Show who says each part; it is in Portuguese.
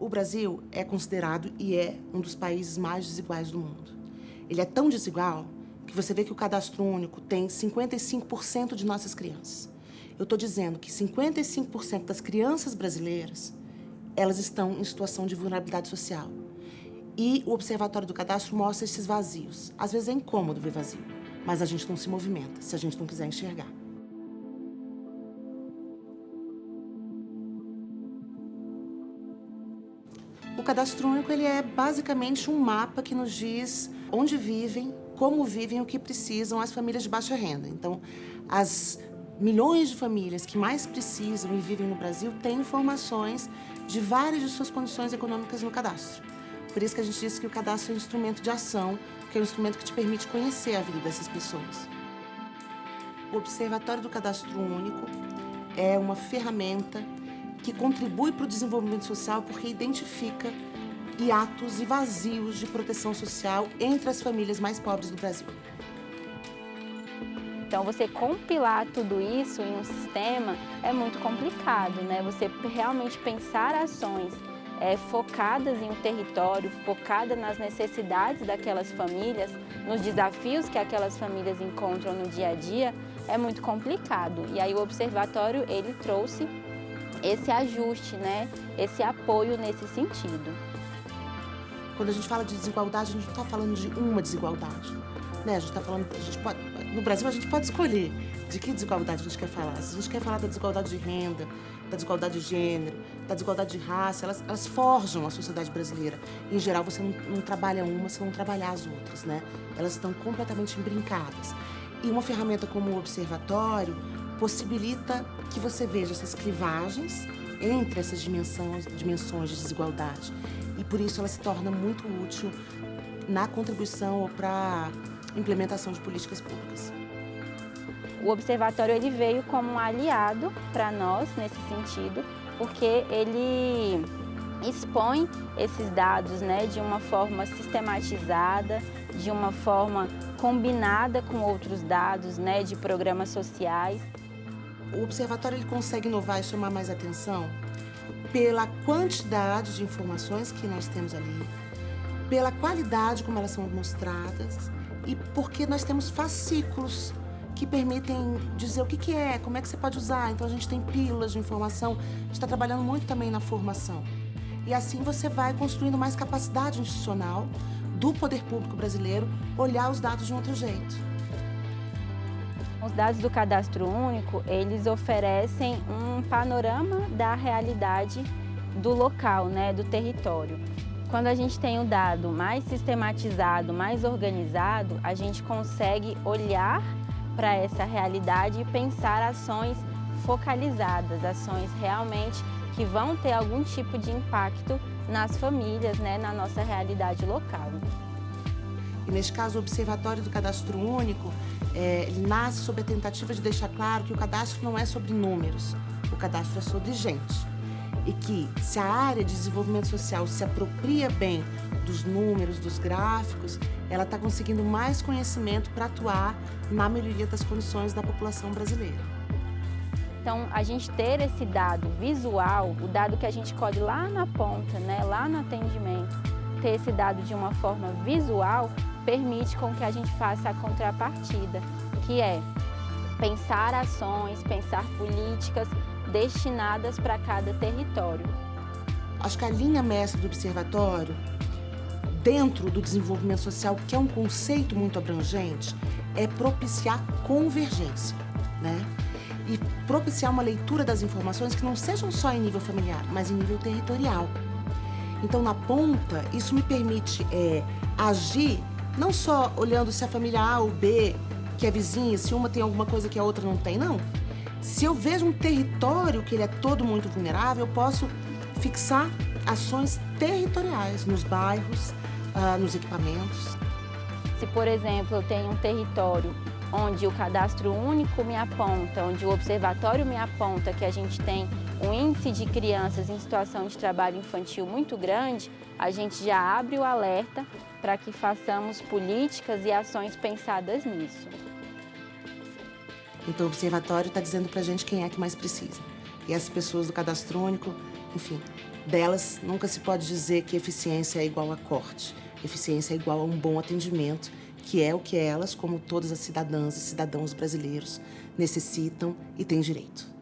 Speaker 1: O Brasil é considerado e é um dos países mais desiguais do mundo. Ele é tão desigual que você vê que o Cadastro Único tem 55% de nossas crianças. Eu estou dizendo que 55% das crianças brasileiras, elas estão em situação de vulnerabilidade social. E o Observatório do Cadastro mostra esses vazios. Às vezes é incômodo ver vazio, mas a gente não se movimenta se a gente não quiser enxergar. O Cadastro Único ele é basicamente um mapa que nos diz onde vivem, como vivem, o que precisam as famílias de baixa renda. Então, as milhões de famílias que mais precisam e vivem no Brasil têm informações de várias de suas condições econômicas no cadastro. Por isso que a gente diz que o cadastro é um instrumento de ação, que é um instrumento que te permite conhecer a vida dessas pessoas. O Observatório do Cadastro Único é uma ferramenta que contribui para o desenvolvimento social porque identifica hiatos e vazios de proteção social entre as famílias mais pobres do Brasil.
Speaker 2: Então, você compilar tudo isso em um sistema é muito complicado, né? Você realmente pensar ações focadas em um território, focadas nas necessidades daquelas famílias, nos desafios que aquelas famílias encontram no dia a dia, é muito complicado. E aí o observatório, ele trouxe esse ajuste, né? Esse apoio nesse sentido.
Speaker 1: Quando a gente fala de desigualdade, a gente não está falando de uma desigualdade, né? A gente está falando, no Brasil a gente pode escolher de que desigualdade a gente quer falar. Se a gente quer falar da desigualdade de renda, da desigualdade de gênero, da desigualdade de raça, elas forjam a sociedade brasileira. Em geral, você não trabalha uma se não trabalhar as outras, né? Elas estão completamente embrincadas. E uma ferramenta como o Observatório possibilita que você veja essas clivagens entre essas dimensões de desigualdade. E por isso ela se torna muito útil na contribuição ou para a implementação de políticas públicas.
Speaker 2: O observatório ele veio como um aliado para nós nesse sentido, porque ele expõe esses dados, né, de uma forma sistematizada, de uma forma combinada com outros dados, né, de programas sociais.
Speaker 1: O observatório ele consegue inovar e chamar mais atenção pela quantidade de informações que nós temos ali, pela qualidade como elas são mostradas e porque nós temos fascículos que permitem dizer o que é, como é que você pode usar. Então a gente tem pílulas de informação, a gente está trabalhando muito também na formação. E assim você vai construindo mais capacidade institucional do poder público brasileiro olhar os dados de um outro jeito.
Speaker 2: Os dados do Cadastro Único, eles oferecem um panorama da realidade do local, né, do território. Quando a gente tem o dado mais sistematizado, mais organizado, a gente consegue olhar para essa realidade e pensar ações focalizadas, ações realmente que vão ter algum tipo de impacto nas famílias, né, na nossa realidade local.
Speaker 1: E neste caso, o Observatório do Cadastro Único ele nasce sob a tentativa de deixar claro que o cadastro não é sobre números, o cadastro é sobre gente. E que, se a área de desenvolvimento social se apropria bem dos números, dos gráficos, ela está conseguindo mais conhecimento para atuar na melhoria das condições da população brasileira.
Speaker 2: Então, a gente ter esse dado visual, o dado que a gente colhe lá na ponta, né, lá no atendimento, ter esse dado de uma forma visual, permite com que a gente faça a contrapartida, que é pensar ações, pensar políticas destinadas para cada território.
Speaker 1: Acho que a linha mestra do observatório, dentro do desenvolvimento social, que é um conceito muito abrangente, é propiciar convergência, né? E propiciar uma leitura das informações que não sejam só em nível familiar, mas em nível territorial. Então, na ponta, isso me permite agir não só olhando se a família A ou B, que é vizinha, se uma tem alguma coisa que a outra não tem, não. Se eu vejo um território que ele é todo muito vulnerável, eu posso fixar ações territoriais nos bairros, nos equipamentos.
Speaker 2: Se, por exemplo, eu tenho um território onde o Cadastro Único me aponta, onde o Observatório me aponta que a gente tem um índice de crianças em situação de trabalho infantil muito grande, a gente já abre o alerta para que façamos políticas e ações pensadas nisso.
Speaker 1: Então, o Observatório está dizendo para a gente quem é que mais precisa. E essas pessoas do Cadastro Único, enfim, Delas, nunca se pode dizer que eficiência é igual a corte. Eficiência é igual a um bom atendimento, que é o que elas, como todas as cidadãs e cidadãos brasileiros, necessitam e têm direito.